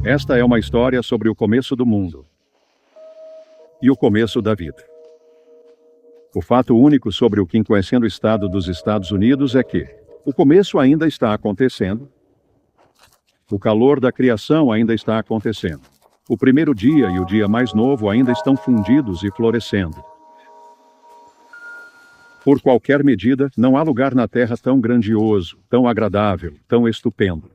Esta é uma história sobre o começo do mundo e o começo da vida. O fato único sobre o 50º estado dos Estados Unidos é que o começo ainda está acontecendo, o calor da criação ainda está acontecendo, o primeiro dia e o dia mais novo ainda estão fundidos e florescendo. Por qualquer medida, não há lugar na Terra tão grandioso, tão agradável, tão estupendo,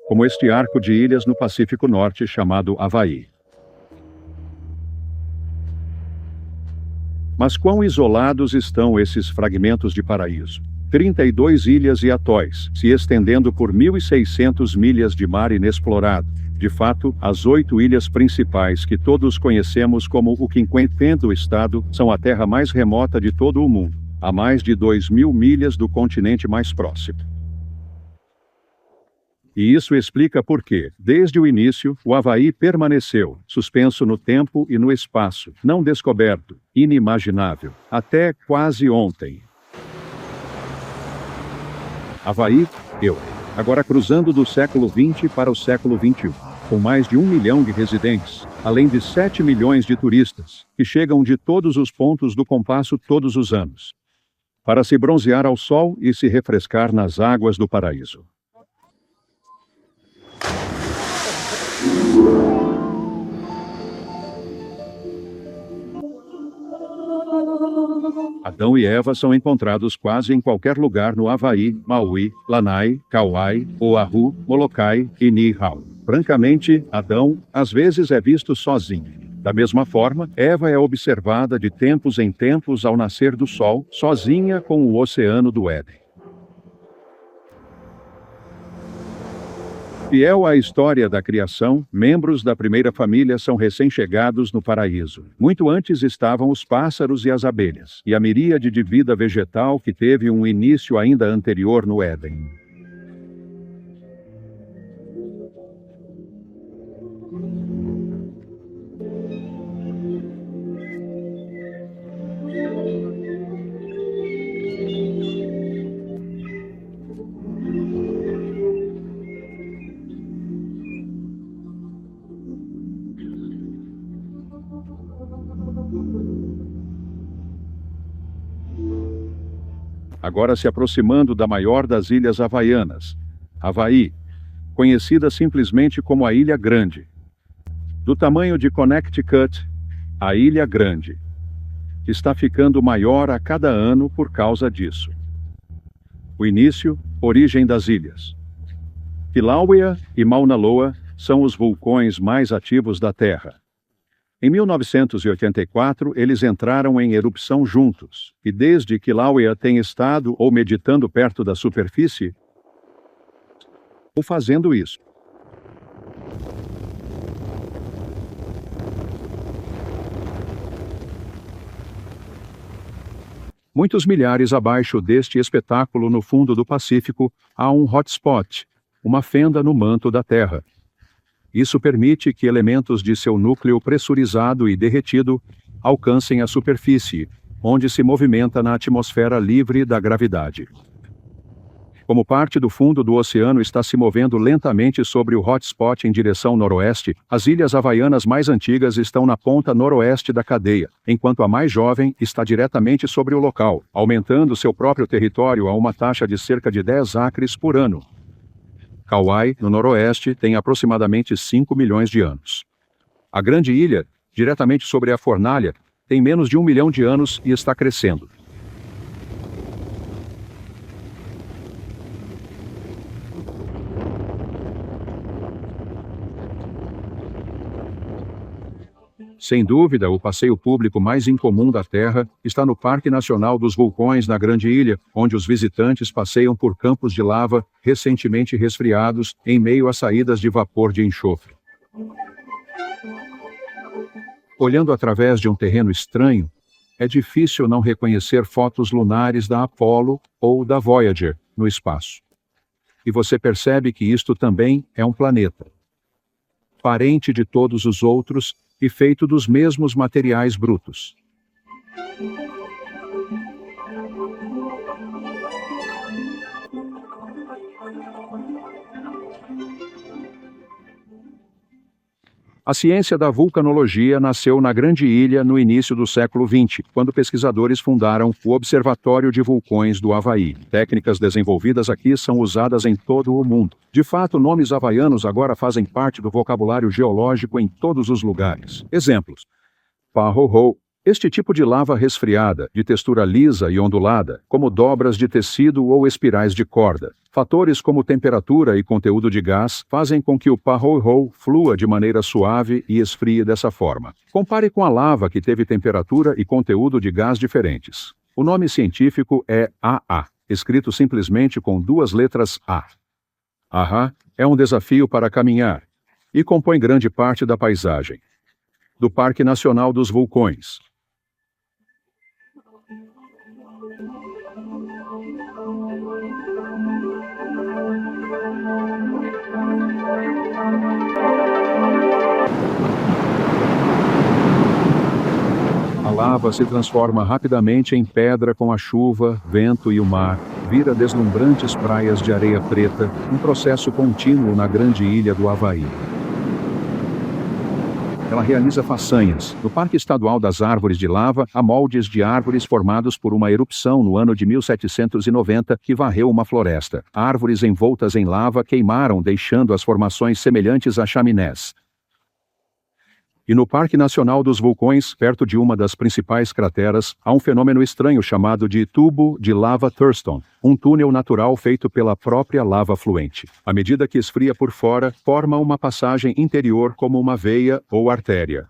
como este arco de ilhas no Pacífico Norte chamado Havaí. Mas quão isolados estão esses fragmentos de paraíso? 32 ilhas e atóis, se estendendo por 1.600 milhas de mar inexplorado. De fato, as 8 ilhas principais que todos conhecemos como o 50º estado são a terra mais remota de todo o mundo, a mais de 2.000 milhas do continente mais próximo. E isso explica por que, desde o início, o Havaí permaneceu, suspenso no tempo e no espaço, não descoberto, inimaginável, até quase ontem. Havaí, agora cruzando do século XX para o século XXI, com mais de 1 milhão de residentes, além de 7 milhões de turistas, que chegam de todos os pontos do compasso todos os anos, para se bronzear ao sol e se refrescar nas águas do paraíso. Adão e Eva são encontrados quase em qualquer lugar no Havaí, Maui, Lanai, Kauai, Oahu, Molokai e Niihau. Francamente, Adão às vezes é visto sozinho. Da mesma forma, Eva é observada de tempos em tempos ao nascer do sol, sozinha com o oceano do Éden. Fiel à história da criação, membros da primeira família são recém-chegados no paraíso. Muito antes estavam os pássaros e as abelhas, e a miríade de vida vegetal que teve um início ainda anterior no Éden. Agora se aproximando da maior das ilhas havaianas, Havaí, conhecida simplesmente como a Ilha Grande. Do tamanho de Connecticut, a Ilha Grande está ficando maior a cada ano por causa disso. O início, origem das ilhas. Kilauea e Mauna Loa são os vulcões mais ativos da Terra. Em 1984, eles entraram em erupção juntos, e desde que Kilauea tem estado ou meditando perto da superfície, ou fazendo isso. Muitos milhares abaixo deste espetáculo no fundo do Pacífico, há um hotspot, uma fenda no manto da Terra. Isso permite que elementos de seu núcleo pressurizado e derretido alcancem a superfície, onde se movimenta na atmosfera livre da gravidade. Como parte do fundo do oceano está se movendo lentamente sobre o hotspot em direção noroeste, as ilhas havaianas mais antigas estão na ponta noroeste da cadeia, enquanto a mais jovem está diretamente sobre o local, aumentando seu próprio território a uma taxa de cerca de 10 acres por ano. Kauai, no noroeste, tem aproximadamente 5 milhões de anos. A grande ilha, diretamente sobre a fornalha, tem menos de 1 milhão de anos e está crescendo. Sem dúvida, o passeio público mais incomum da Terra está no Parque Nacional dos Vulcões na Grande Ilha, onde os visitantes passeiam por campos de lava recentemente resfriados em meio a saídas de vapor de enxofre. Olhando através de um terreno estranho, é difícil não reconhecer fotos lunares da Apollo ou da Voyager no espaço. E você percebe que isto também é um planeta, parente de todos os outros e feito dos mesmos materiais brutos. A ciência da vulcanologia nasceu na Grande Ilha no início do século XX, quando pesquisadores fundaram o Observatório de Vulcões do Havaí. Técnicas desenvolvidas aqui são usadas em todo o mundo. De fato, nomes havaianos agora fazem parte do vocabulário geológico em todos os lugares. Exemplos: Pahoehoe. Este tipo de lava resfriada, de textura lisa e ondulada, como dobras de tecido ou espirais de corda. Fatores como temperatura e conteúdo de gás fazem com que o Pahoehoe flua de maneira suave e esfrie dessa forma. Compare com a lava que teve temperatura e conteúdo de gás diferentes. O nome científico é AA, escrito simplesmente com duas letras A. AA é um desafio para caminhar e compõe grande parte da paisagem do Parque Nacional dos Vulcões. A lava se transforma rapidamente em pedra com a chuva, vento e o mar, vira deslumbrantes praias de areia preta, um processo contínuo na Grande Ilha do Havaí. Ela realiza façanhas. No Parque Estadual das Árvores de Lava, há moldes de árvores formados por uma erupção no ano de 1790 que varreu uma floresta. Árvores envoltas em lava queimaram, deixando as formações semelhantes a chaminés. E no Parque Nacional dos Vulcões, perto de uma das principais crateras, há um fenômeno estranho chamado de tubo de lava Thurston, um túnel natural feito pela própria lava fluente. À medida que esfria por fora, forma uma passagem interior como uma veia ou artéria.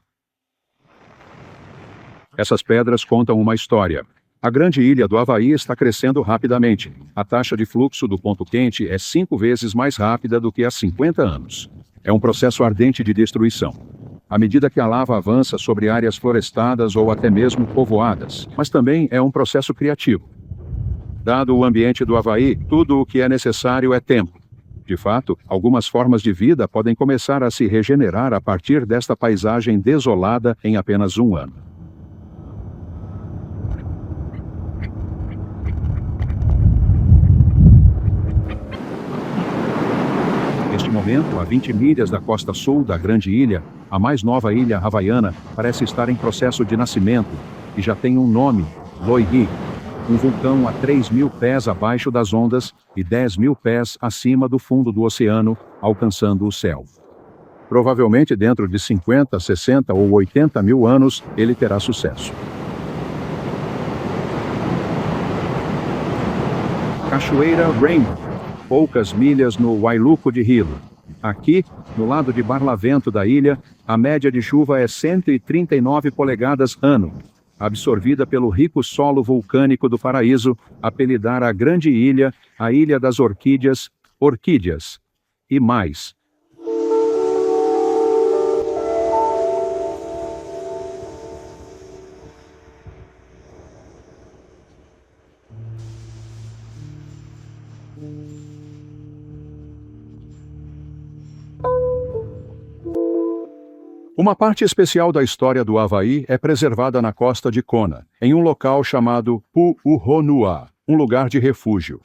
Essas pedras contam uma história. A Grande Ilha do Havaí está crescendo rapidamente. A taxa de fluxo do ponto quente é 5 vezes mais rápida do que há 50 anos. É um processo ardente de destruição. À medida que a lava avança sobre áreas florestadas ou até mesmo povoadas, mas também é um processo criativo. Dado o ambiente do Havaí, tudo o que é necessário é tempo. De fato, algumas formas de vida podem começar a se regenerar a partir desta paisagem desolada em apenas um ano. Neste momento, a 20 milhas da costa sul da Grande Ilha, a mais nova ilha havaiana parece estar em processo de nascimento e já tem um nome, Loihi, um vulcão a 3.000 pés abaixo das ondas e 10.000 pés acima do fundo do oceano, alcançando o céu. Provavelmente dentro de 50, 60 ou 80 mil anos, ele terá sucesso. Cachoeira Rainbow, poucas milhas no Wailuku de Hilo. Aqui, no lado de Barlavento da ilha, a média de chuva é 139 polegadas ano, absorvida pelo rico solo vulcânico do paraíso, apelidar a Grande Ilha, a Ilha das Orquídeas, e mais. Uma parte especial da história do Havaí é preservada na costa de Kona, em um local chamado Pu'uhonua, um lugar de refúgio.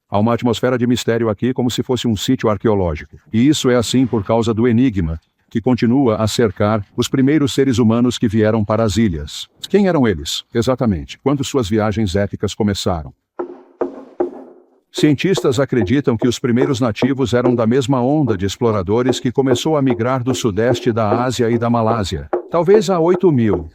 Há uma atmosfera de mistério aqui como se fosse um sítio arqueológico. E isso é assim por causa do enigma, que continua a cercar os primeiros seres humanos que vieram para as ilhas. Quem eram eles, exatamente, quando suas viagens épicas começaram? Cientistas acreditam que os primeiros nativos eram da mesma onda de exploradores que começou a migrar do sudeste da Ásia e da Malásia, talvez há 8.000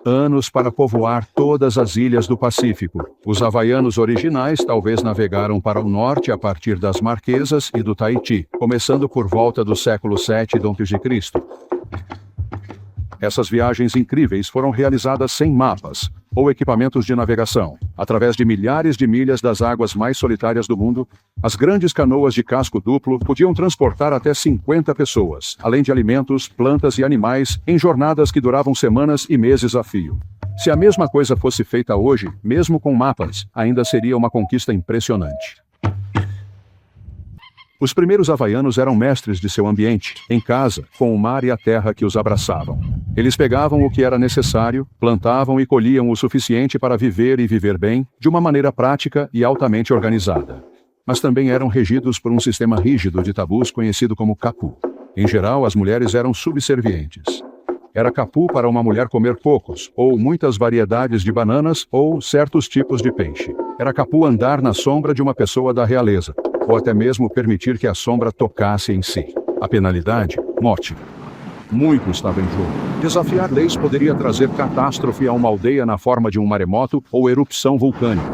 anos para povoar todas as ilhas do Pacífico. Os havaianos originais talvez navegaram para o norte a partir das Marquesas e do Tahiti, começando por volta do século 7 d.C. Essas viagens incríveis foram realizadas sem mapas ou equipamentos de navegação. Através de milhares de milhas das águas mais solitárias do mundo, as grandes canoas de casco duplo podiam transportar até 50 pessoas, além de alimentos, plantas e animais, em jornadas que duravam semanas e meses a fio. Se a mesma coisa fosse feita hoje, mesmo com mapas, ainda seria uma conquista impressionante. Os primeiros havaianos eram mestres de seu ambiente, em casa, com o mar e a terra que os abraçavam. Eles pegavam o que era necessário, plantavam e colhiam o suficiente para viver e viver bem, de uma maneira prática e altamente organizada. Mas também eram regidos por um sistema rígido de tabus conhecido como kapu. Em geral, as mulheres eram subservientes. Era capu para uma mulher comer cocos, ou muitas variedades de bananas, ou certos tipos de peixe. Era capu andar na sombra de uma pessoa da realeza, ou até mesmo permitir que a sombra tocasse em si. A penalidade? Morte. Muito estava em jogo. Desafiar leis poderia trazer catástrofe a uma aldeia na forma de um maremoto ou erupção vulcânica.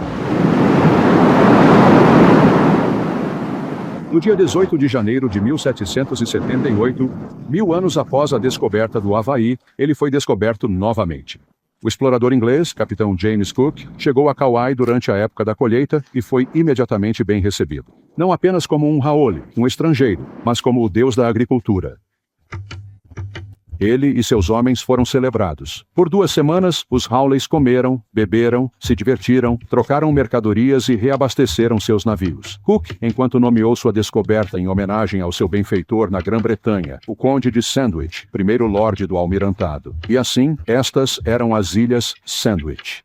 No dia 18 de janeiro de 1778, 1000 anos após a descoberta do Havaí, ele foi descoberto novamente. O explorador inglês, capitão James Cook, chegou a Kauai durante a época da colheita e foi imediatamente bem recebido. Não apenas como um Raoli, um estrangeiro, mas como o deus da agricultura. Ele e seus homens foram celebrados. Por 2 semanas, os Hawleys comeram, beberam, se divertiram, trocaram mercadorias e reabasteceram seus navios. Cook, enquanto nomeou sua descoberta em homenagem ao seu benfeitor na Grã-Bretanha, o Conde de Sandwich, primeiro Lorde do Almirantado. E assim, estas eram as Ilhas Sandwich.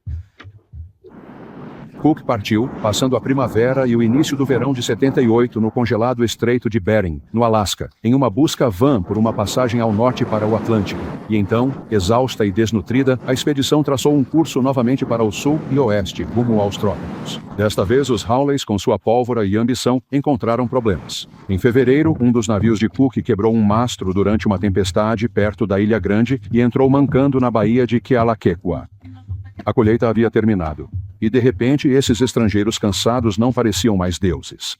Cook partiu, passando a primavera e o início do verão de 78 no congelado Estreito de Bering, no Alasca, em uma busca vã por uma passagem ao norte para o Atlântico. E então, exausta e desnutrida, a expedição traçou um curso novamente para o sul e oeste, rumo aos trópicos. Desta vez, os Hawleys, com sua pólvora e ambição, encontraram problemas. Em fevereiro, um dos navios de Cook quebrou um mastro durante uma tempestade perto da Ilha Grande e entrou mancando na baía de Kealakekua. A colheita havia terminado. E de repente, esses estrangeiros cansados não pareciam mais deuses.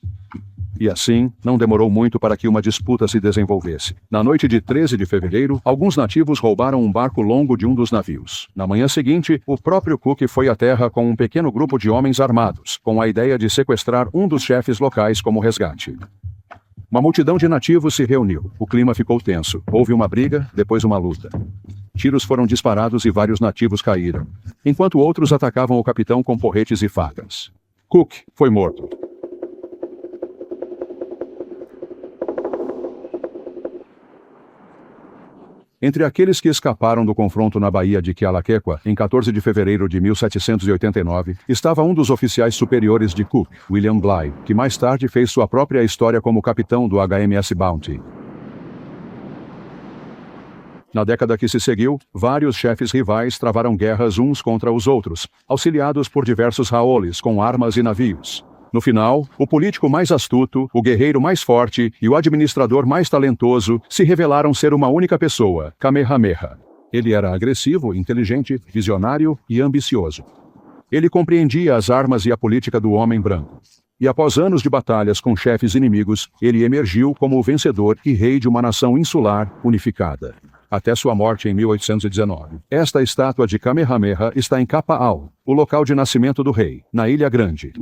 E assim, não demorou muito para que uma disputa se desenvolvesse. Na noite de 13 de fevereiro, alguns nativos roubaram um barco longo de um dos navios. Na manhã seguinte, o próprio Cook foi à terra com um pequeno grupo de homens armados, com a ideia de sequestrar um dos chefes locais como resgate. Uma multidão de nativos se reuniu. O clima ficou tenso. Houve uma briga, depois uma luta. Tiros foram disparados e vários nativos caíram, enquanto outros atacavam o capitão com porretes e facas. Cook foi morto. Entre aqueles que escaparam do confronto na Baía de Kealakekua, em 14 de fevereiro de 1789, estava um dos oficiais superiores de Cook, William Bligh, que mais tarde fez sua própria história como capitão do HMS Bounty. Na década que se seguiu, vários chefes rivais travaram guerras uns contra os outros, auxiliados por diversos Haoles com armas e navios. No final, o político mais astuto, o guerreiro mais forte e o administrador mais talentoso se revelaram ser uma única pessoa, Kamehameha. Ele era agressivo, inteligente, visionário e ambicioso. Ele compreendia as armas e a política do homem branco. E após anos de batalhas com chefes inimigos, ele emergiu como o vencedor e rei de uma nação insular unificada. Até sua morte em 1819. Esta estátua de Kamehameha está em Kapa'au, o local de nascimento do rei, na Ilha Grande.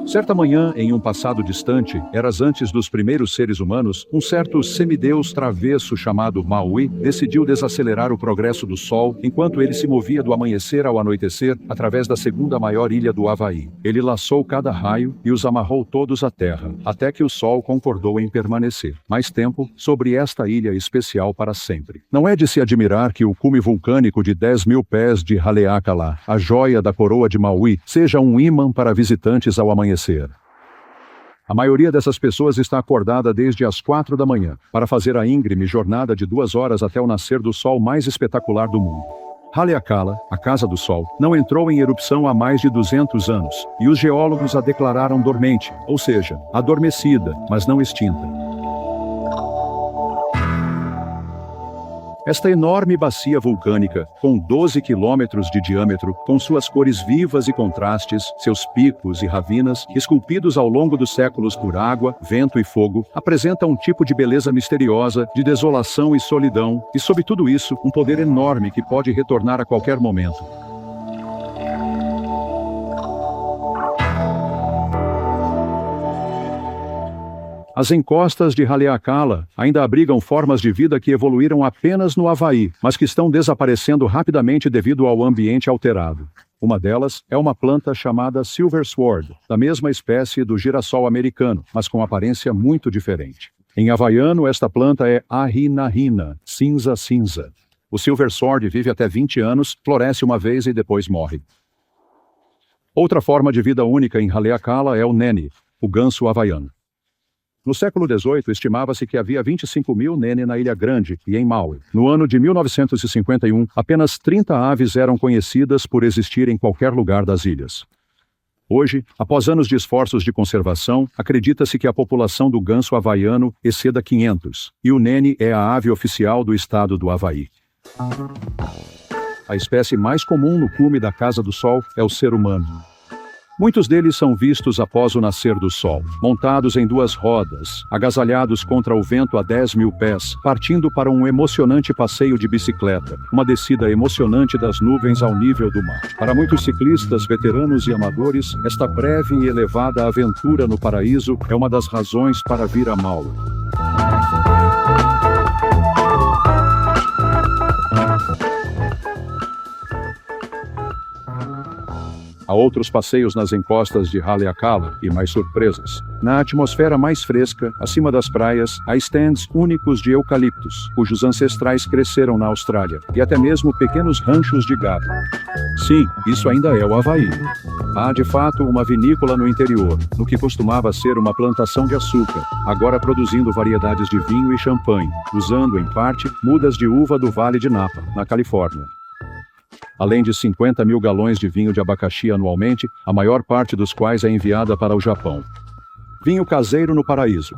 Certa manhã, em um passado distante, eras antes dos primeiros seres humanos, um certo semideus travesso chamado Maui decidiu desacelerar o progresso do Sol enquanto ele se movia do amanhecer ao anoitecer através da segunda maior ilha do Havaí. Ele laçou cada raio e os amarrou todos à terra, até que o Sol concordou em permanecer mais tempo sobre esta ilha especial para sempre. Não é de se admirar que o cume vulcânico de 10.000 pés de Haleakala, a joia da coroa de Maui, seja um ímã para visitantes ao amanhecer. A maioria dessas pessoas está acordada desde as 4 da manhã, para fazer a íngreme jornada de 2 horas até o nascer do sol mais espetacular do mundo. Haleakala, a Casa do Sol, não entrou em erupção há mais de 200 anos, e os geólogos a declararam dormente, ou seja, adormecida, mas não extinta. Esta enorme bacia vulcânica, com 12 quilômetros de diâmetro, com suas cores vivas e contrastes, seus picos e ravinas, esculpidos ao longo dos séculos por água, vento e fogo, apresenta um tipo de beleza misteriosa, de desolação e solidão, e sob tudo isso, um poder enorme que pode retornar a qualquer momento. As encostas de Haleakala ainda abrigam formas de vida que evoluíram apenas no Havaí, mas que estão desaparecendo rapidamente devido ao ambiente alterado. Uma delas é uma planta chamada Silver Sword, da mesma espécie do girassol americano, mas com aparência muito diferente. Em havaiano, esta planta é Ahinahina, cinza-cinza. O Silver Sword vive até 20 anos, floresce uma vez e depois morre. Outra forma de vida única em Haleakala é o nene. o ganso havaiano. No século XVIII, estimava-se que havia 25.000 nene na Ilha Grande e em Maui. No ano de 1951, apenas 30 aves eram conhecidas por existir em qualquer lugar das ilhas. Hoje, após anos de esforços de conservação, acredita-se que a população do ganso havaiano exceda 500, e o nene é a ave oficial do estado do Havaí. A espécie mais comum no cume da Casa do Sol é o ser humano. Muitos deles são vistos após o nascer do sol, montados em 2 rodas, agasalhados contra o vento a 10.000 pés, partindo para um emocionante passeio de bicicleta, uma descida emocionante das nuvens ao nível do mar. Para muitos ciclistas, veteranos e amadores, esta breve e elevada aventura no paraíso é uma das razões para vir a Maui. Há outros passeios nas encostas de Haleakala e mais surpresas. Na atmosfera mais fresca, acima das praias, há stands únicos de eucaliptos, cujos ancestrais cresceram na Austrália, e até mesmo pequenos ranchos de gado. Sim, isso ainda é o Havaí. Há de fato uma vinícola no interior, no que costumava ser uma plantação de açúcar, agora produzindo variedades de vinho e champanhe, usando, em parte, mudas de uva do Vale de Napa, na Califórnia. Além de 50.000 galões de vinho de abacaxi anualmente, a maior parte dos quais é enviada para o Japão. Vinho caseiro no paraíso.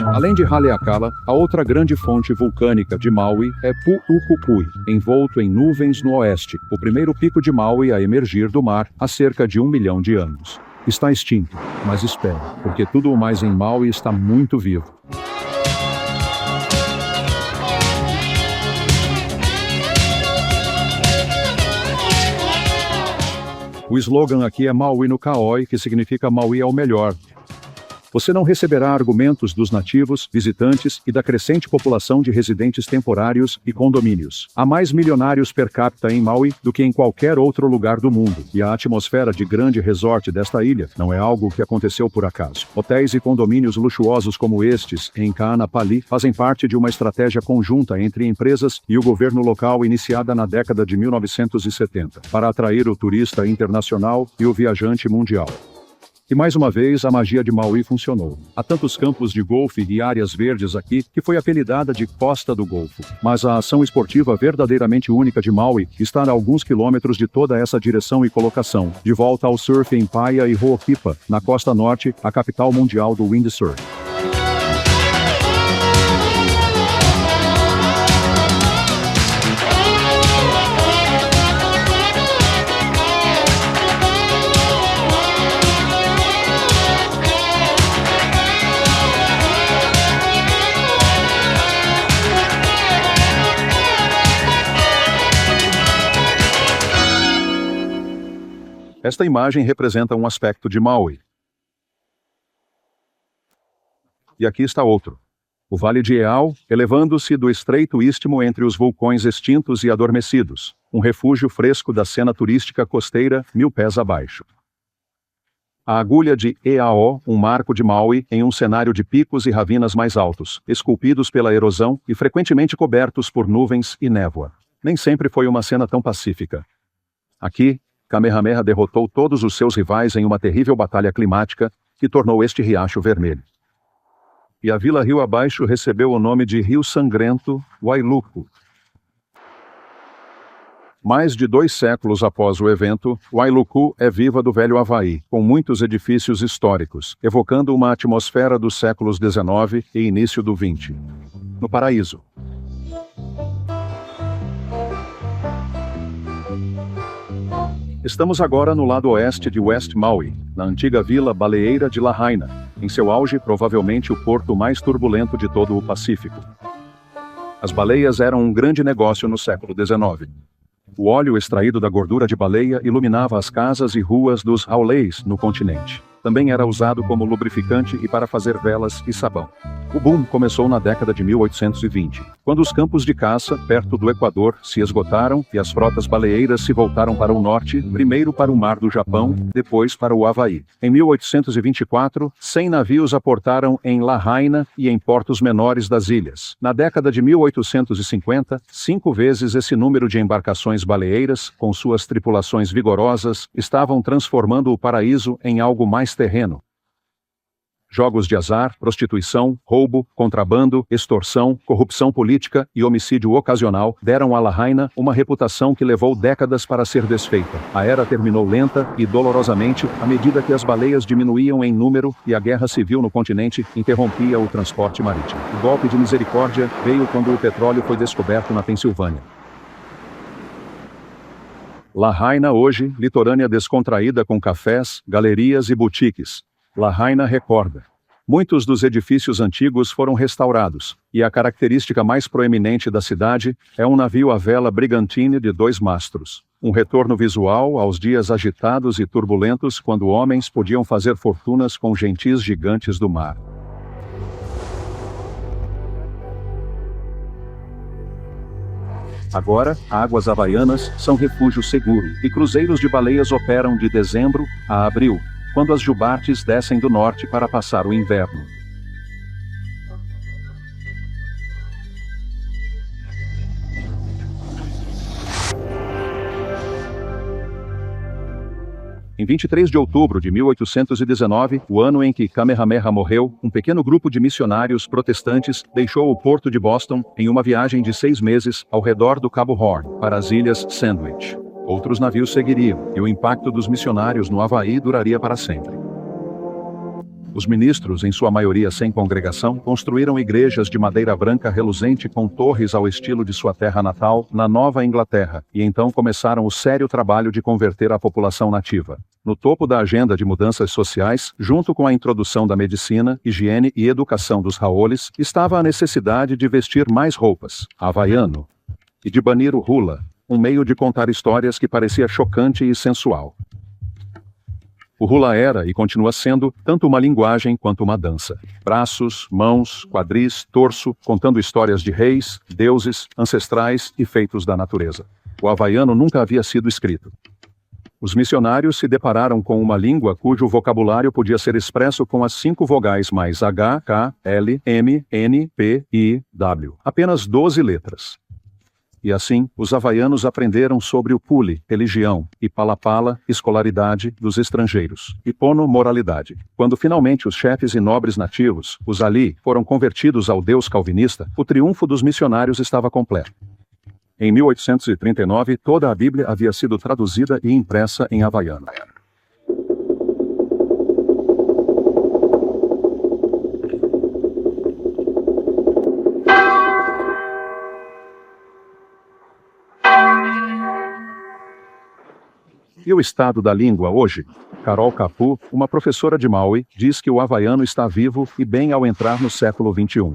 Além de Haleakala, a outra grande fonte vulcânica de Maui é Pu'ukukui, envolto em nuvens no oeste, o primeiro pico de Maui a emergir do mar há cerca de 1 milhão de anos. Está extinto, mas espere, porque tudo o mais em Maui está muito vivo. O slogan aqui é Maui no Kaoi, que significa Maui é o melhor. Você não receberá argumentos dos nativos, visitantes e da crescente população de residentes temporários e condomínios. Há mais milionários per capita em Maui do que em qualquer outro lugar do mundo, e a atmosfera de grande resort desta ilha não é algo que aconteceu por acaso. Hotéis e condomínios luxuosos como estes, em Kaanapali, fazem parte de uma estratégia conjunta entre empresas e o governo local iniciada na década de 1970, para atrair o turista internacional e o viajante mundial. E mais uma vez, a magia de Maui funcionou. Há tantos campos de golfe e áreas verdes aqui que foi apelidada de Costa do Golfo. Mas a ação esportiva verdadeiramente única de Maui está a alguns quilômetros de toda essa direção e colocação, de volta ao surf em Paia e Ho'okipa, na costa norte, a capital mundial do windsurf. Esta imagem representa um aspecto de Maui. E aqui está outro. O Vale de Eau, elevando-se do estreito istmo entre os vulcões extintos e adormecidos, um refúgio fresco da cena turística costeira 1000 pés abaixo. A agulha de Eao, um marco de Maui em um cenário de picos e ravinas mais altos, esculpidos pela erosão e frequentemente cobertos por nuvens e névoa. Nem sempre foi uma cena tão pacífica. Aqui, Kamehameha derrotou todos os seus rivais em uma terrível batalha climática que tornou este riacho vermelho. E a vila rio abaixo recebeu o nome de Rio Sangrento Wailuku. Mais de 2 séculos após o evento, Wailuku é viva do velho Havaí, com muitos edifícios históricos, evocando uma atmosfera dos séculos XIX e início do XX. No paraíso. Estamos agora no lado oeste de West Maui, na antiga vila baleeira de Lahaina, em seu auge provavelmente o porto mais turbulento de todo o Pacífico. As baleias eram um grande negócio no século XIX. O óleo extraído da gordura de baleia iluminava as casas e ruas dos auleis no continente. também era usado como lubrificante e para fazer velas e sabão. O boom começou na década de 1820, quando os campos de caça, perto do Equador, se esgotaram e as frotas baleeiras se voltaram para o norte, primeiro para o Mar do Japão, depois para o Havaí. Em 1824, 100 navios aportaram em Lahaina e em portos menores das ilhas. Na década de 1850, 5 vezes esse número de embarcações baleeiras, com suas tripulações vigorosas, estavam transformando o paraíso em algo mais terreno. Jogos de azar, prostituição, roubo, contrabando, extorsão, corrupção política e homicídio ocasional deram a Lahaina uma reputação que levou décadas para ser desfeita. A era terminou lenta e dolorosamente à medida que as baleias diminuíam em número e a guerra civil no continente interrompia o transporte marítimo. O golpe de misericórdia veio quando o petróleo foi descoberto na Pensilvânia. Lahaina hoje, litorânea descontraída com cafés, galerias e boutiques. Lahaina recorda. Muitos dos edifícios antigos foram restaurados, e a característica mais proeminente da cidade é um navio à vela Brigantine de 2 mastros. Um retorno visual aos dias agitados e turbulentos quando homens podiam fazer fortunas com gentis gigantes do mar. Agora, águas havaianas são refúgio seguro, e cruzeiros de baleias operam de dezembro a abril, quando as jubartes descem do norte para passar o inverno. Em 23 de outubro de 1819, o ano em que Kamehameha morreu, um pequeno grupo de missionários protestantes deixou o porto de Boston em uma viagem de 6 meses ao redor do Cabo Horn, para as Ilhas Sandwich. Outros navios seguiriam, e o impacto dos missionários no Havaí duraria para sempre. Os ministros, em sua maioria sem congregação, construíram igrejas de madeira branca reluzente com torres ao estilo de sua terra natal, na Nova Inglaterra, e então começaram o sério trabalho de converter a população nativa. No topo da agenda de mudanças sociais, junto com a introdução da medicina, higiene e educação dos haoles, estava a necessidade de vestir mais roupas, havaiano, e de banir o hula, um meio de contar histórias que parecia chocante e sensual. O hula era, e continua sendo, tanto uma linguagem quanto uma dança. Braços, mãos, quadris, torso, contando histórias de reis, deuses, ancestrais e feitos da natureza. O havaiano nunca havia sido escrito. Os missionários se depararam com uma língua cujo vocabulário podia ser expresso com as 5 vogais mais H, K, L, M, N, P, I, W. Apenas 12 letras. E assim, os havaianos aprenderam sobre o puli, religião, e palapala, escolaridade, dos estrangeiros, e pono, moralidade. Quando finalmente os chefes e nobres nativos, os ali, foram convertidos ao Deus calvinista, o triunfo dos missionários estava completo. Em 1839, toda a Bíblia havia sido traduzida e impressa em havaiano. E o estado da língua hoje? Carol Capu, uma professora de Maui, diz que o havaiano está vivo e bem ao entrar no século XXI.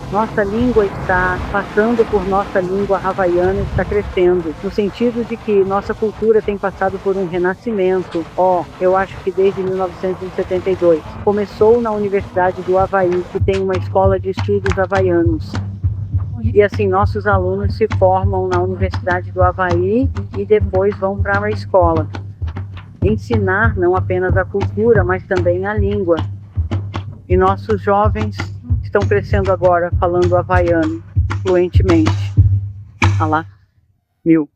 Nossa língua está passando por nossa língua havaiana, está crescendo, no sentido de que nossa cultura tem passado por um renascimento. Eu acho que desde 1972. Começou na Universidade do Havaí, que tem uma escola de estudos havaianos. E assim, nossos alunos se formam na Universidade do Havaí e depois vão para a escola. Ensinar não apenas a cultura, mas também a língua. E nossos jovens estão crescendo agora falando havaiano fluentemente. Alá, mil.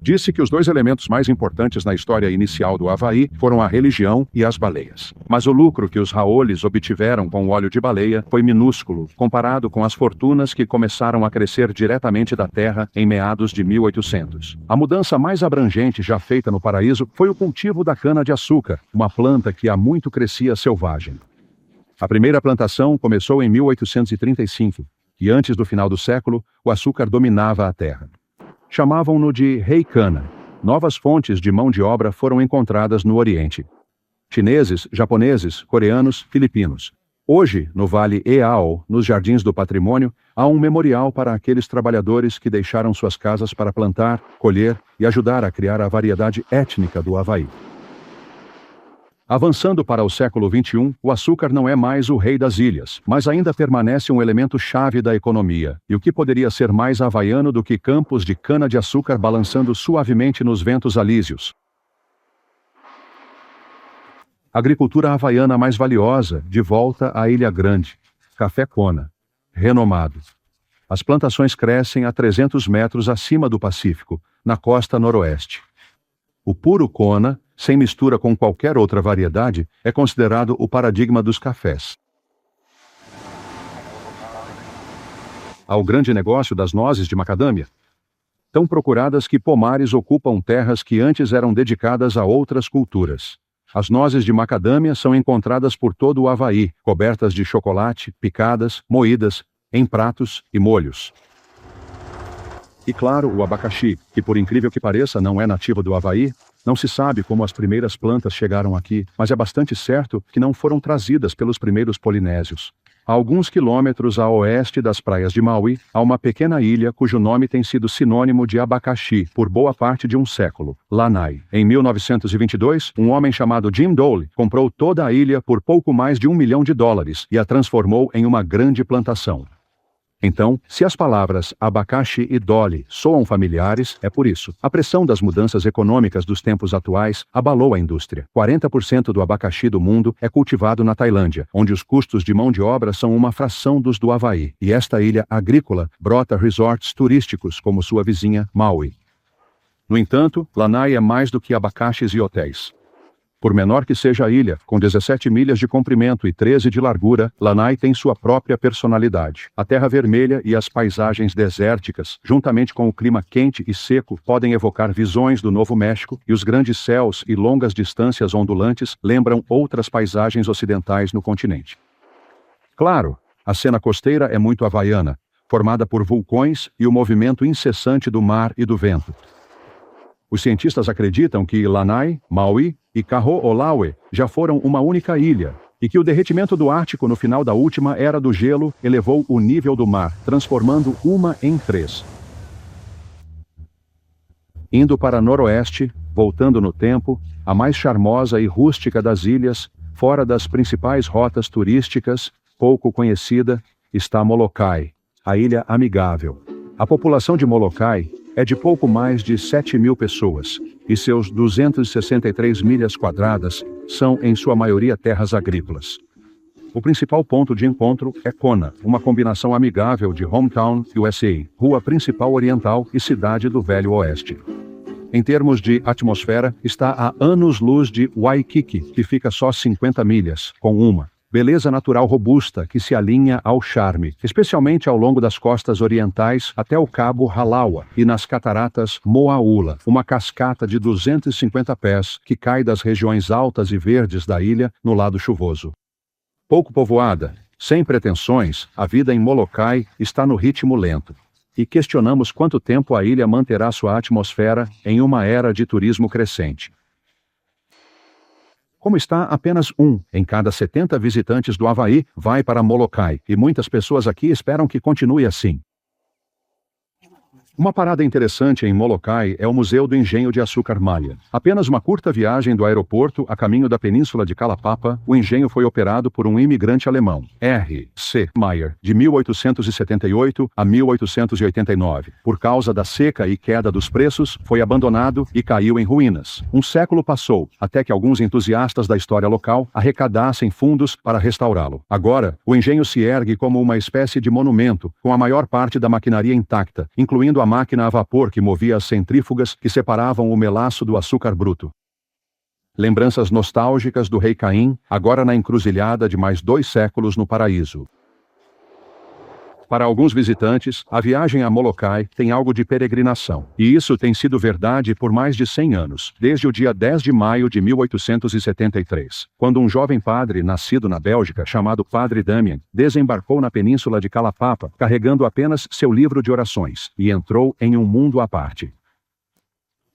Disse que os 2 elementos mais importantes na história inicial do Havaí foram a religião e as baleias. Mas o lucro que os haoles obtiveram com o óleo de baleia foi minúsculo, comparado com as fortunas que começaram a crescer diretamente da terra em meados de 1800. A mudança mais abrangente já feita no paraíso foi o cultivo da cana-de-açúcar, uma planta que há muito crescia selvagem. A primeira plantação começou em 1835, e antes do final do século, o açúcar dominava a terra. Chamavam-no de rei cana. Novas fontes de mão de obra foram encontradas no Oriente. Chineses, japoneses, coreanos, filipinos. Hoje, no Vale Eao, nos Jardins do Patrimônio, há um memorial para aqueles trabalhadores que deixaram suas casas para plantar, colher e ajudar a criar a variedade étnica do Havaí. Avançando para o século XXI, o açúcar não é mais o rei das ilhas, mas ainda permanece um elemento-chave da economia. E o que poderia ser mais havaiano do que campos de cana-de-açúcar balançando suavemente nos ventos alísios? Agricultura havaiana mais valiosa, de volta à Ilha Grande. Café Kona. Renomado. As plantações crescem a 300 metros acima do Pacífico, na costa noroeste. O puro Kona, sem mistura com qualquer outra variedade, é considerado o paradigma dos cafés. Há o grande negócio das nozes de macadâmia, tão procuradas que pomares ocupam terras que antes eram dedicadas a outras culturas. As nozes de macadâmia são encontradas por todo o Havaí, cobertas de chocolate, picadas, moídas, em pratos e molhos. E claro, o abacaxi, que por incrível que pareça não é nativo do Havaí. Não se sabe como as primeiras plantas chegaram aqui, mas é bastante certo que não foram trazidas pelos primeiros polinésios. A alguns quilômetros a oeste das praias de Maui, há uma pequena ilha cujo nome tem sido sinônimo de abacaxi por boa parte de um século, Lanai. Em 1922, um homem chamado Jim Dole comprou toda a ilha por pouco mais de $1 milhão e a transformou em uma grande plantação. Então, se as palavras abacaxi e dole soam familiares, é por isso. A pressão das mudanças econômicas dos tempos atuais abalou a indústria. 40% do abacaxi do mundo é cultivado na Tailândia, onde os custos de mão de obra são uma fração dos do Havaí. E esta ilha agrícola brota resorts turísticos como sua vizinha Maui. No entanto, Lanai é mais do que abacaxis e hotéis. Por menor que seja a ilha, com 17 milhas de comprimento e 13 de largura, Lanai tem sua própria personalidade. A terra vermelha e as paisagens desérticas, juntamente com o clima quente e seco, podem evocar visões do Novo México, e os grandes céus e longas distâncias ondulantes lembram outras paisagens ocidentais no continente. Claro, a cena costeira é muito havaiana, formada por vulcões e o movimento incessante do mar e do vento. Os cientistas acreditam que Lanai, Maui e Kaho'olawe já foram uma única ilha, e que o derretimento do Ártico no final da última era do gelo elevou o nível do mar, transformando uma em 3. Indo para noroeste, voltando no tempo, a mais charmosa e rústica das ilhas, fora das principais rotas turísticas, pouco conhecida, está Molokai, a Ilha Amigável. A população de Molokai é de pouco mais de 7 mil pessoas, e seus 263 milhas quadradas são, em sua maioria, terras agrícolas. O principal ponto de encontro é Kona, uma combinação amigável de Hometown, USA, rua principal oriental e cidade do Velho Oeste. Em termos de atmosfera, está a anos-luz de Waikiki, que fica só 50 milhas, com uma beleza natural robusta que se alinha ao charme, especialmente ao longo das costas orientais até o Cabo Halawa e nas cataratas Moaula, uma cascata de 250 pés que cai das regiões altas e verdes da ilha no lado chuvoso. Pouco povoada, sem pretensões, a vida em Molokai está no ritmo lento. E questionamos quanto tempo a ilha manterá sua atmosfera em uma era de turismo crescente. Como está, apenas um em cada 70 visitantes do Havaí vai para Molokai, e muitas pessoas aqui esperam que continue assim. Uma parada interessante em Molokai é o Museu do Engenho de Açúcar Maya. Apenas uma curta viagem do aeroporto a caminho da península de Calapapa, o engenho foi operado por um imigrante alemão, R.C. Meyer, de 1878 a 1889. Por causa da seca e queda dos preços, foi abandonado e caiu em ruínas. Um século passou, até que alguns entusiastas da história local arrecadassem fundos para restaurá-lo. Agora, o engenho se ergue como uma espécie de monumento, com a maior parte da maquinaria intacta, incluindo a máquina a vapor que movia as centrífugas que separavam o melaço do açúcar bruto. Lembranças nostálgicas do rei Caim, agora na encruzilhada de mais 2 séculos no paraíso. Para alguns visitantes, a viagem a Molokai tem algo de peregrinação. E isso tem sido verdade por mais de 100 anos, desde o dia 10 de maio de 1873, quando um jovem padre nascido na Bélgica, chamado Padre Damien, desembarcou na península de Calapapa, carregando apenas seu livro de orações, e entrou em um mundo à parte.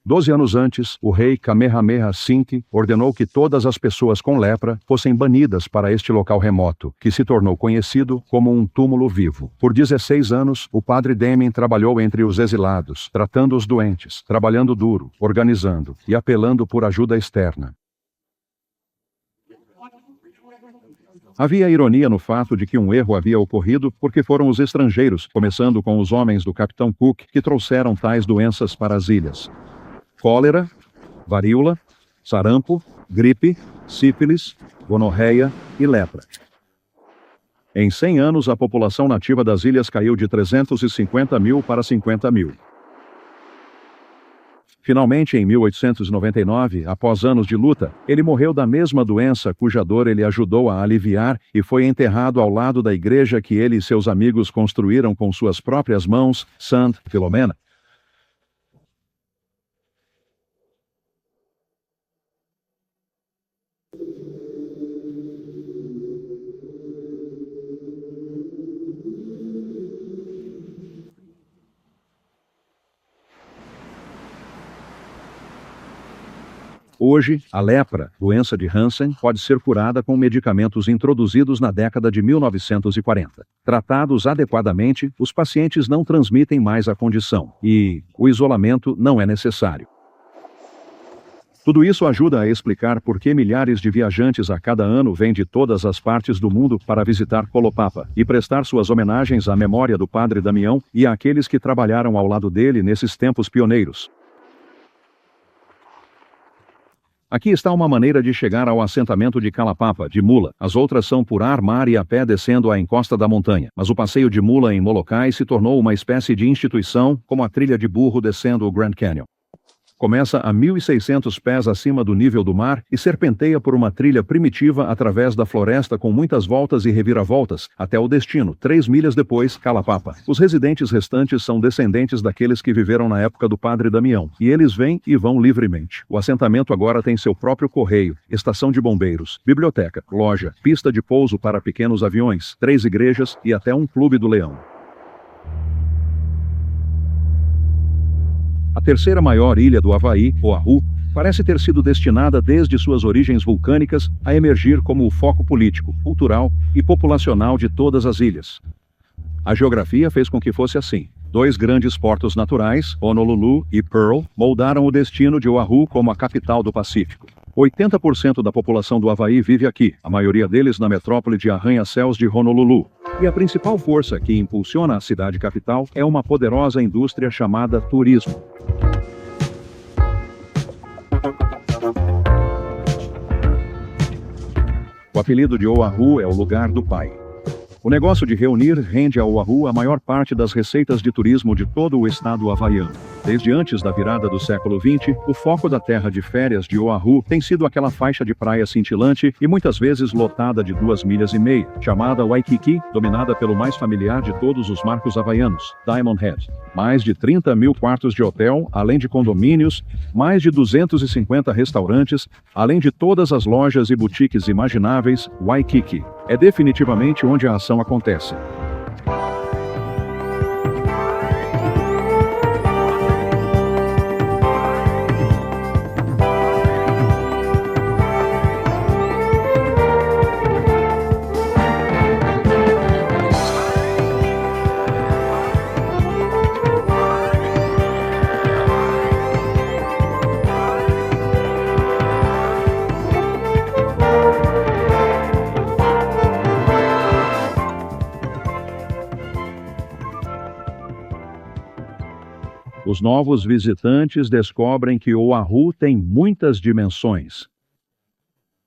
12 anos antes, o rei Kamehameha V ordenou que todas as pessoas com lepra fossem banidas para este local remoto, que se tornou conhecido como um túmulo vivo. Por 16 anos, o padre Damian trabalhou entre os exilados, tratando os doentes, trabalhando duro, organizando e apelando por ajuda externa. Havia ironia no fato de que um erro havia ocorrido porque foram os estrangeiros, começando com os homens do Capitão Cook, que trouxeram tais doenças para as ilhas: cólera, varíola, sarampo, gripe, sífilis, gonorreia e lepra. Em 100 anos, a população nativa das ilhas caiu de 350 mil para 50 mil. Finalmente, em 1899, após anos de luta, ele morreu da mesma doença cuja dor ele ajudou a aliviar e foi enterrado ao lado da igreja que ele e seus amigos construíram com suas próprias mãos, St. Filomena. Hoje, a lepra, doença de Hansen, pode ser curada com medicamentos introduzidos na década de 1940. Tratados adequadamente, os pacientes não transmitem mais a condição e o isolamento não é necessário. Tudo isso ajuda a explicar por que milhares de viajantes a cada ano vêm de todas as partes do mundo para visitar Colopapa e prestar suas homenagens à memória do Padre Damião e àqueles que trabalharam ao lado dele nesses tempos pioneiros. Aqui está uma maneira de chegar ao assentamento de Calapapa, de mula. As outras são por ar, mar e a pé descendo a encosta da montanha. Mas o passeio de mula em Molokai se tornou uma espécie de instituição, como a trilha de burro descendo o Grand Canyon. Começa a 1.600 pés acima do nível do mar e serpenteia por uma trilha primitiva através da floresta com muitas voltas e reviravoltas, até o destino, 3 milhas depois, Calapapa. Os residentes restantes são descendentes daqueles que viveram na época do Padre Damião, e eles vêm e vão livremente. O assentamento agora tem seu próprio correio, estação de bombeiros, biblioteca, loja, pista de pouso para pequenos aviões, 3 igrejas e até um clube do leão. A terceira maior ilha do Havaí, Oahu, parece ter sido destinada desde suas origens vulcânicas a emergir como o foco político, cultural e populacional de todas as ilhas. A geografia fez com que fosse assim. 2 grandes portos naturais, Honolulu e Pearl, moldaram o destino de Oahu como a capital do Pacífico. 80% da população do Havaí vive aqui, a maioria deles na metrópole de arranha-céus de Honolulu. E a principal força que impulsiona a cidade capital é uma poderosa indústria chamada turismo. O apelido de Oahu é o lugar do pai. O negócio de reunir rende a Oahu a maior parte das receitas de turismo de todo o estado havaiano. Desde antes da virada do século XX, o foco da terra de férias de Oahu tem sido aquela faixa de praia cintilante e muitas vezes lotada de 2,5 milhas, chamada Waikiki, dominada pelo mais familiar de todos os marcos havaianos, Diamond Head. Mais de 30 mil quartos de hotel, além de condomínios, mais de 250 restaurantes, além de todas as lojas e boutiques imagináveis, Waikiki é definitivamente onde a ação acontece. Os novos visitantes descobrem que Oahu tem muitas dimensões.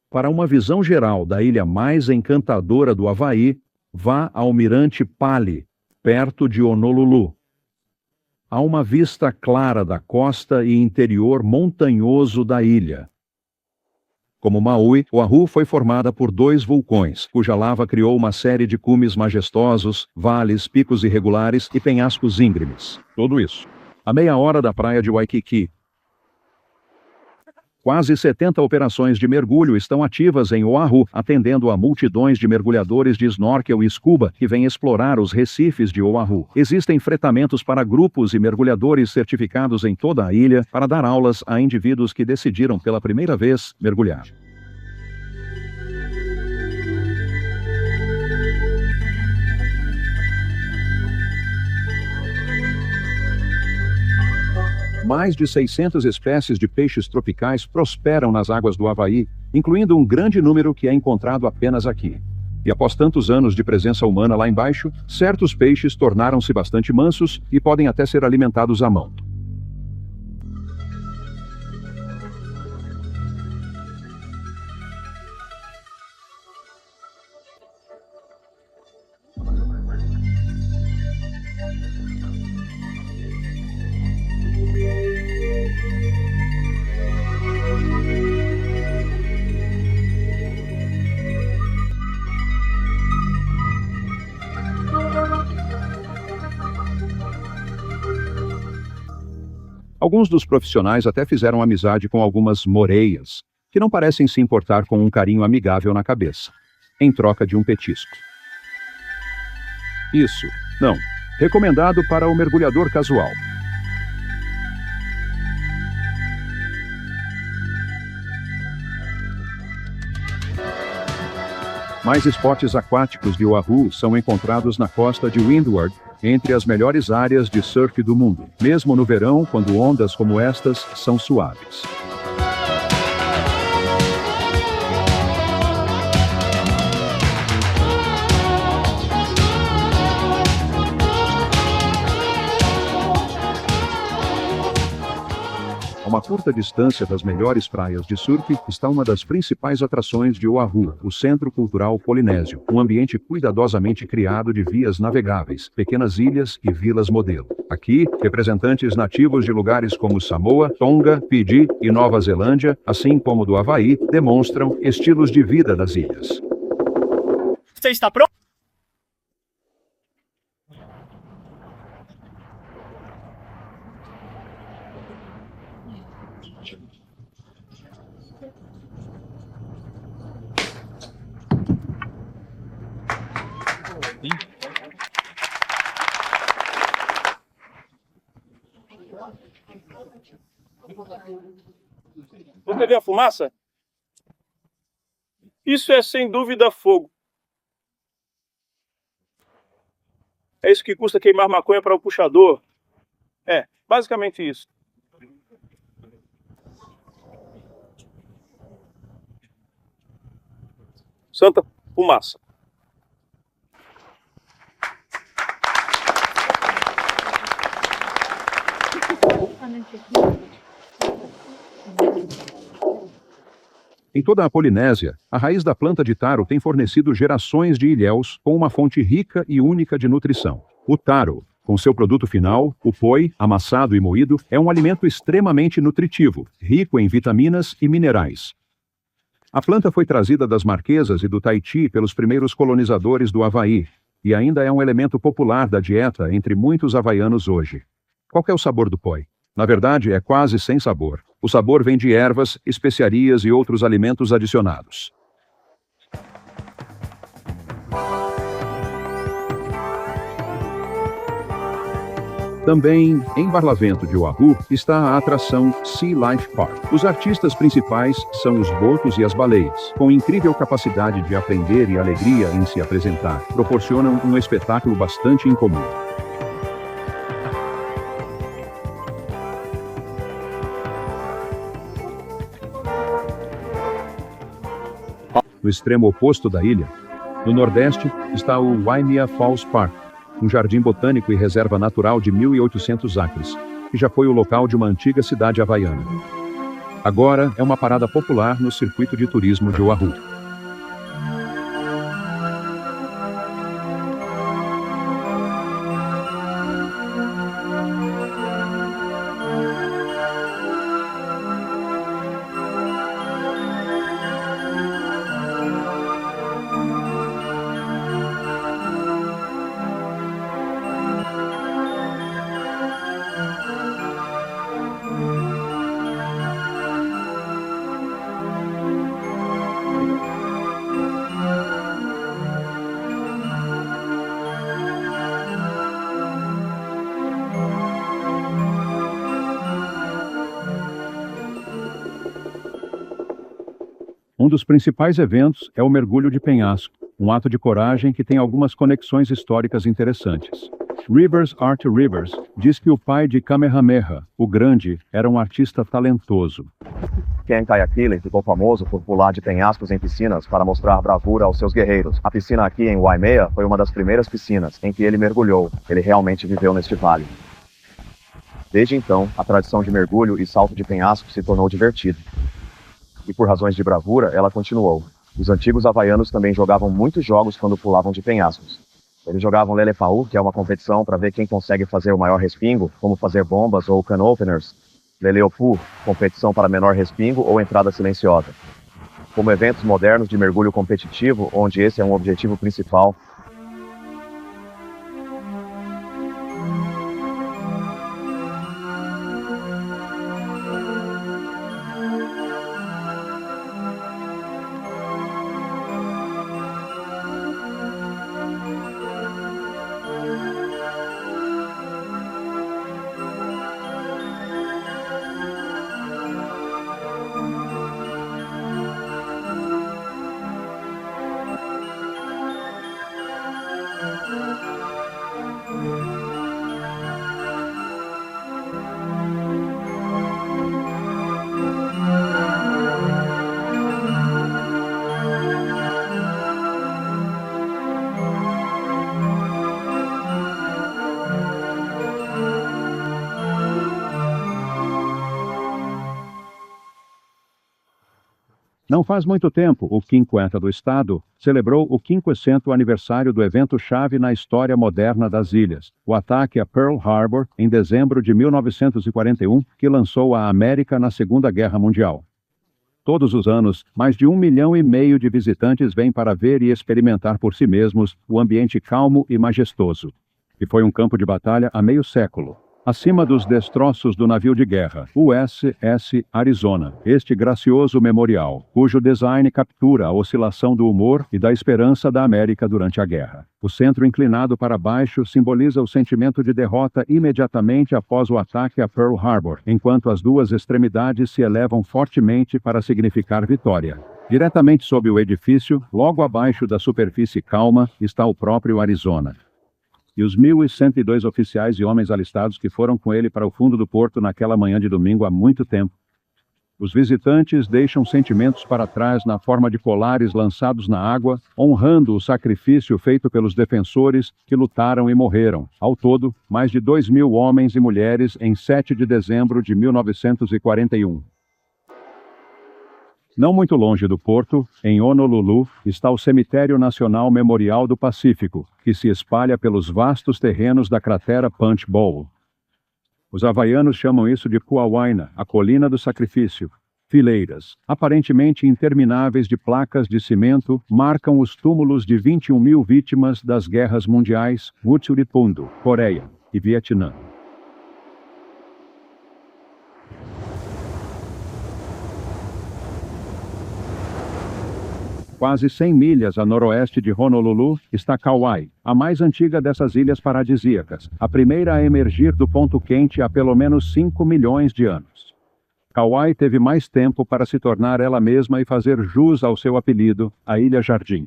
Para uma visão geral da ilha mais encantadora do Havaí, vá ao Mirante Pali, perto de Honolulu. Há uma vista clara da costa e interior montanhoso da ilha. Como Maui, Oahu foi formada por 2 vulcões, cuja lava criou uma série de cumes majestosos, vales, picos irregulares e penhascos íngremes. Tudo isso a meia hora da praia de Waikiki. Quase 70 operações de mergulho estão ativas em Oahu, atendendo a multidões de mergulhadores de snorkel e scuba que vêm explorar os recifes de Oahu. Existem fretamentos para grupos e mergulhadores certificados em toda a ilha para dar aulas a indivíduos que decidiram pela primeira vez mergulhar. Mais de 600 espécies de peixes tropicais prosperam nas águas do Havaí, incluindo um grande número que é encontrado apenas aqui. E após tantos anos de presença humana lá embaixo, certos peixes tornaram-se bastante mansos e podem até ser alimentados à mão. Alguns dos profissionais até fizeram amizade com algumas moreias, que não parecem se importar com um carinho amigável na cabeça, em troca de um petisco. Isso, não. Recomendado para o mergulhador casual. Mais esportes aquáticos de Oahu são encontrados na costa de Windward, entre as melhores áreas de surf do mundo, mesmo no verão, quando ondas como estas são suaves. A uma curta distância das melhores praias de surf está uma das principais atrações de Oahu, o Centro Cultural Polinésio, um ambiente cuidadosamente criado de vias navegáveis, pequenas ilhas e vilas modelo. Aqui, representantes nativos de lugares como Samoa, Tonga, Fiji e Nova Zelândia, assim como do Havaí, demonstram estilos de vida das ilhas. Você está pronto? Você vê a fumaça? Isso é sem dúvida fogo. É isso que custa queimar maconha para o puxador. É, basicamente isso. Santa fumaça. Em toda a Polinésia, a raiz da planta de taro tem fornecido gerações de ilhéus com uma fonte rica e única de nutrição. O taro, com seu produto final, o poi, amassado e moído, é um alimento extremamente nutritivo, rico em vitaminas e minerais. A planta foi trazida das Marquesas e do Tahiti pelos primeiros colonizadores do Havaí, e ainda é um elemento popular da dieta entre muitos havaianos hoje. Qual é o sabor do poi? Na verdade, é quase sem sabor. O sabor vem de ervas, especiarias e outros alimentos adicionados. Também, em Barlavento de Oahu, está a atração Sea Life Park. Os artistas principais são os botos e as baleias, com incrível capacidade de aprender e alegria em se apresentar. Proporcionam um espetáculo bastante incomum. No extremo oposto da ilha, no nordeste, está o Waimea Falls Park, um jardim botânico e reserva natural de 1.800 acres, que já foi o local de uma antiga cidade havaiana. Agora é uma parada popular no circuito de turismo de Oahu. Um dos principais eventos é o mergulho de penhasco, um ato de coragem que tem algumas conexões históricas interessantes. Rivers Art Rivers diz que o pai de Kamehameha, o Grande, era um artista talentoso. Ken Kayakilen ficou famoso por pular de penhascos em piscinas para mostrar bravura aos seus guerreiros. A piscina aqui em Waimea foi uma das primeiras piscinas em que ele mergulhou. Ele realmente viveu neste vale. Desde então, a tradição de mergulho e salto de penhasco se tornou divertida. E por razões de bravura, ela continuou. Os antigos havaianos também jogavam muitos jogos quando pulavam de penhascos. Eles jogavam Lelefaú, que é uma competição para ver quem consegue fazer o maior respingo, como fazer bombas ou can openers. Leleopu, competição para menor respingo ou entrada silenciosa. Como eventos modernos de mergulho competitivo, onde esse é um objetivo principal. Não faz muito tempo, o 50 do Estado celebrou o 500º aniversário do evento-chave na história moderna das ilhas, o ataque a Pearl Harbor em dezembro de 1941, que lançou a América na Segunda Guerra Mundial. Todos os anos, mais de 1,5 milhão de visitantes vêm para ver e experimentar por si mesmos o ambiente calmo e majestoso, que foi um campo de batalha há meio século. Acima dos destroços do navio de guerra, USS Arizona, este gracioso memorial, cujo design captura a oscilação do humor e da esperança da América durante a guerra. O centro inclinado para baixo simboliza o sentimento de derrota imediatamente após o ataque a Pearl Harbor, enquanto as duas extremidades se elevam fortemente para significar vitória. Diretamente sob o edifício, logo abaixo da superfície calma, está o próprio Arizona. E os 1.102 oficiais e homens alistados que foram com ele para o fundo do porto naquela manhã de domingo há muito tempo. Os visitantes deixam sentimentos para trás na forma de colares lançados na água, honrando o sacrifício feito pelos defensores que lutaram e morreram. Ao todo, mais de 2.000 homens e mulheres em 7 de dezembro de 1941. Não muito longe do porto, em Honolulu, está o Cemitério Nacional Memorial do Pacífico, que se espalha pelos vastos terrenos da cratera Punch Bowl. Os havaianos chamam isso de Kuawaina, a colina do sacrifício. Fileiras, aparentemente intermináveis de placas de cimento, marcam os túmulos de 21.000 vítimas das guerras mundiais, Mutsuripundu, Coreia e Vietnã. Quase 100 milhas a noroeste de Honolulu está Kauai, a mais antiga dessas ilhas paradisíacas, a primeira a emergir do ponto quente há pelo menos 5 milhões de anos. Kauai teve mais tempo para se tornar ela mesma e fazer jus ao seu apelido, a Ilha Jardim.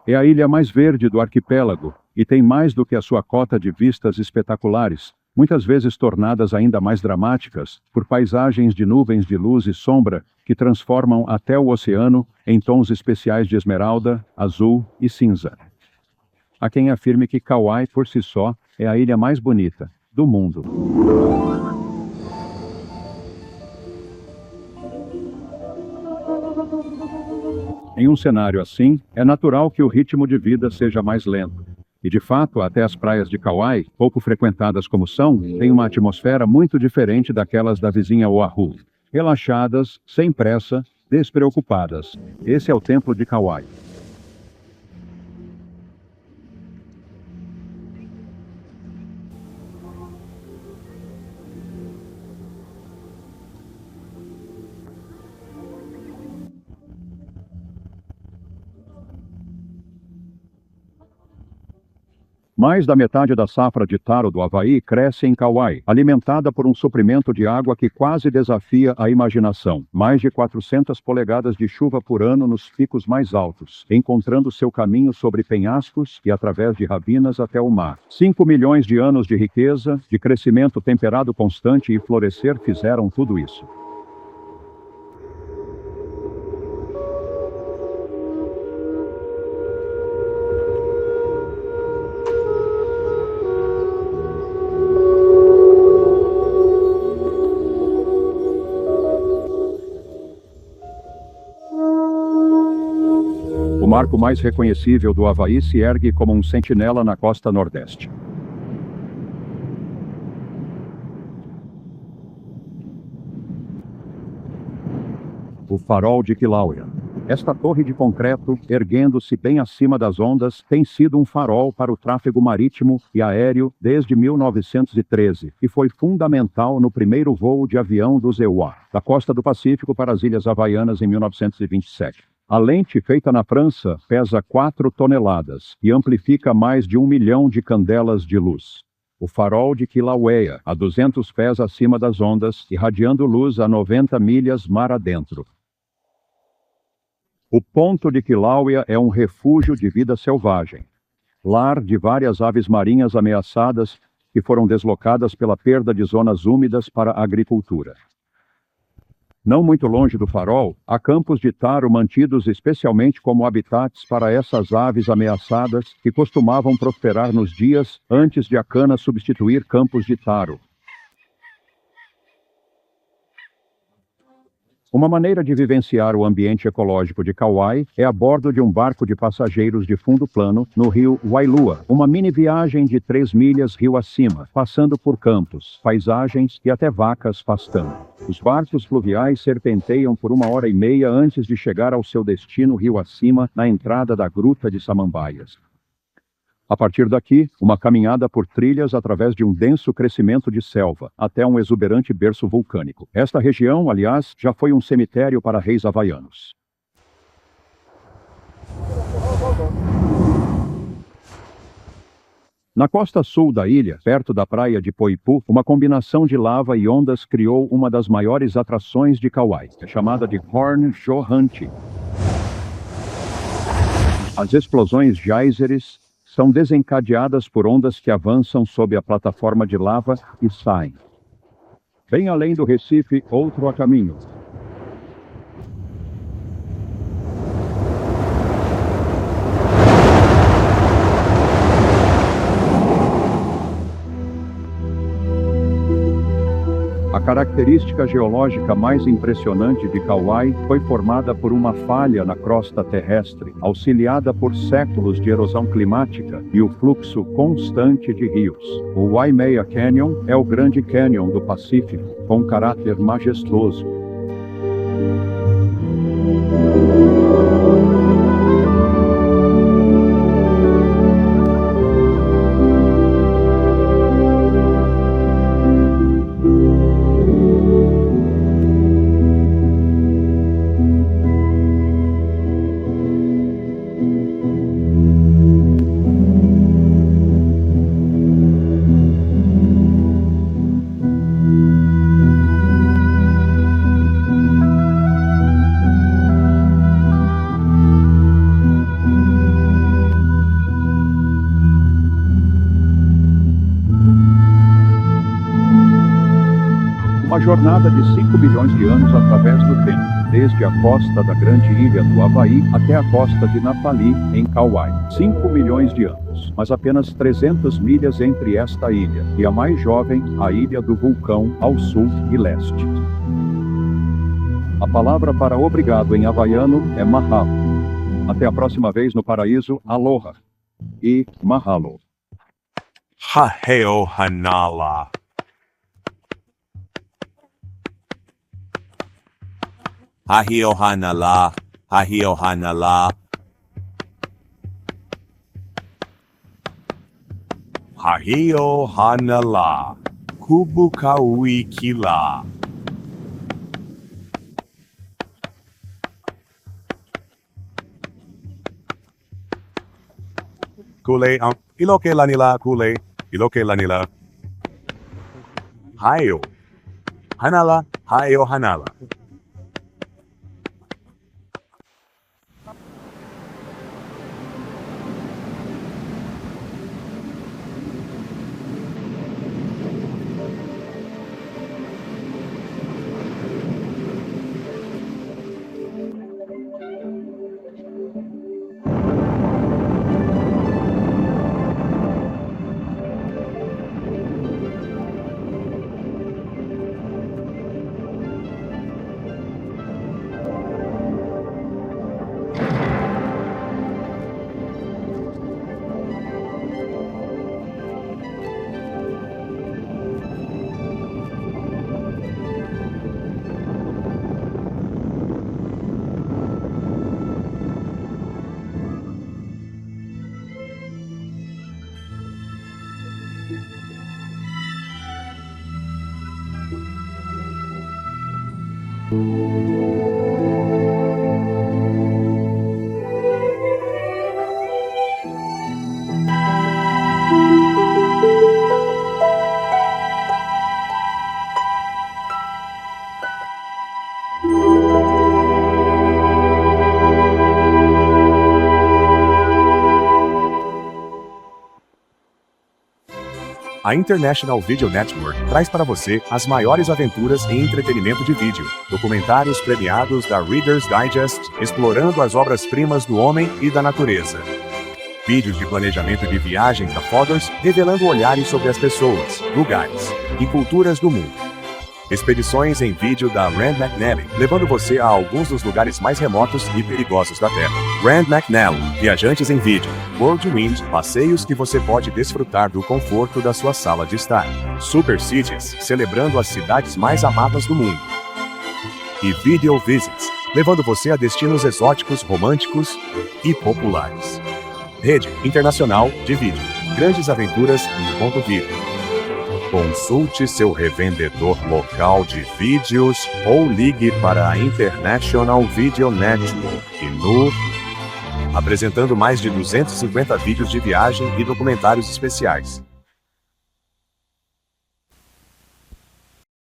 É a ilha mais verde do arquipélago e tem mais do que a sua cota de vistas espetaculares, muitas vezes tornadas ainda mais dramáticas por paisagens de nuvens de luz e sombra que transformam até o oceano em tons especiais de esmeralda, azul e cinza. Há quem afirme que Kauai, por si só, é a ilha mais bonita do mundo. Em um cenário assim, é natural que o ritmo de vida seja mais lento. E de fato, até as praias de Kauai, pouco frequentadas como são, têm uma atmosfera muito diferente daquelas da vizinha Oahu. Relaxadas, sem pressa, despreocupadas. Esse é o templo de Kauai. Mais da metade da safra de taro do Havaí cresce em Kauai, alimentada por um suprimento de água que quase desafia a imaginação. Mais de 400 polegadas de chuva por ano nos picos mais altos, encontrando seu caminho sobre penhascos e através de ravinas até o mar. 5 milhões de anos de riqueza, de crescimento temperado constante e florescer fizeram tudo isso. O marco mais reconhecível do Havaí se ergue como um sentinela na costa nordeste. O farol de Kilauea. Esta torre de concreto, erguendo-se bem acima das ondas, tem sido um farol para o tráfego marítimo e aéreo desde 1913 e foi fundamental no primeiro voo de avião do ZEUA, da costa do Pacífico para as Ilhas Havaianas em 1927. A lente feita na França pesa 4 toneladas e amplifica mais de 1 milhão de candelas de luz. O farol de Kilauea, a 200 pés acima das ondas, irradiando luz a 90 milhas mar adentro. O ponto de Kilauea é um refúgio de vida selvagem, lar de várias aves marinhas ameaçadas que foram deslocadas pela perda de zonas úmidas para a agricultura. Não muito longe do farol, há campos de taro mantidos especialmente como habitats para essas aves ameaçadas que costumavam prosperar nos dias antes de a cana substituir campos de taro. Uma maneira de vivenciar o ambiente ecológico de Kauai é a bordo de um barco de passageiros de fundo plano no rio Wailua, uma mini viagem de 3 milhas rio acima, passando por campos, paisagens e até vacas pastando. Os barcos fluviais serpenteiam por 1h30 antes de chegar ao seu destino rio acima, na entrada da Gruta de Samambaias. A partir daqui, uma caminhada por trilhas através de um denso crescimento de selva, até um exuberante berço vulcânico. Esta região, aliás, já foi um cemitério para reis havaianos. Na costa sul da ilha, perto da praia de Poipu, uma combinação de lava e ondas criou uma das maiores atrações de Kauai, chamada de Horn Johante. As explosões geysers são desencadeadas por ondas que avançam sob a plataforma de lava e saem. Bem além do Recife, outro a caminho. A característica geológica mais impressionante de Kauai foi formada por uma falha na crosta terrestre, auxiliada por séculos de erosão climática e o fluxo constante de rios. O Waimea Canyon é o grande cânion do Pacífico, com caráter majestoso. Uma jornada de 5 milhões de anos através do tempo, desde a costa da grande ilha do Havaí até a costa de Napali, em Kauai. 5 milhões de anos, mas apenas 300 milhas entre esta ilha e a mais jovem, a Ilha do Vulcão, ao sul e leste. A palavra para obrigado em havaiano é mahalo. Até a próxima vez no paraíso, aloha e mahalo. Haheo hanala. Hahio hanala, hahio hanala. Hahio hanala, kubukaui kila. Kulay ang ilokela nila kulay. Ilokela nila. Hayo. Hanala. Hayo hanala. A International Video Network traz para você as maiores aventuras em entretenimento de vídeo, documentários premiados da Reader's Digest, explorando as obras-primas do homem e da natureza. Vídeos de planejamento de viagens da Photos, revelando olhares sobre as pessoas, lugares e culturas do mundo. Expedições em vídeo da Rand McNally, levando você a alguns dos lugares mais remotos e perigosos da Terra. Rand McNally, viajantes em vídeo. Whirlwind, passeios que você pode desfrutar do conforto da sua sala de estar. Super Cities, celebrando as cidades mais amadas do mundo. E Video Visits, levando você a destinos exóticos, românticos e populares. Rede Internacional de Vídeo. Grandes aventuras em ponto vídeo. Consulte seu revendedor local de vídeos ou ligue para a International Video Network apresentando mais de 250 vídeos de viagem e documentários especiais.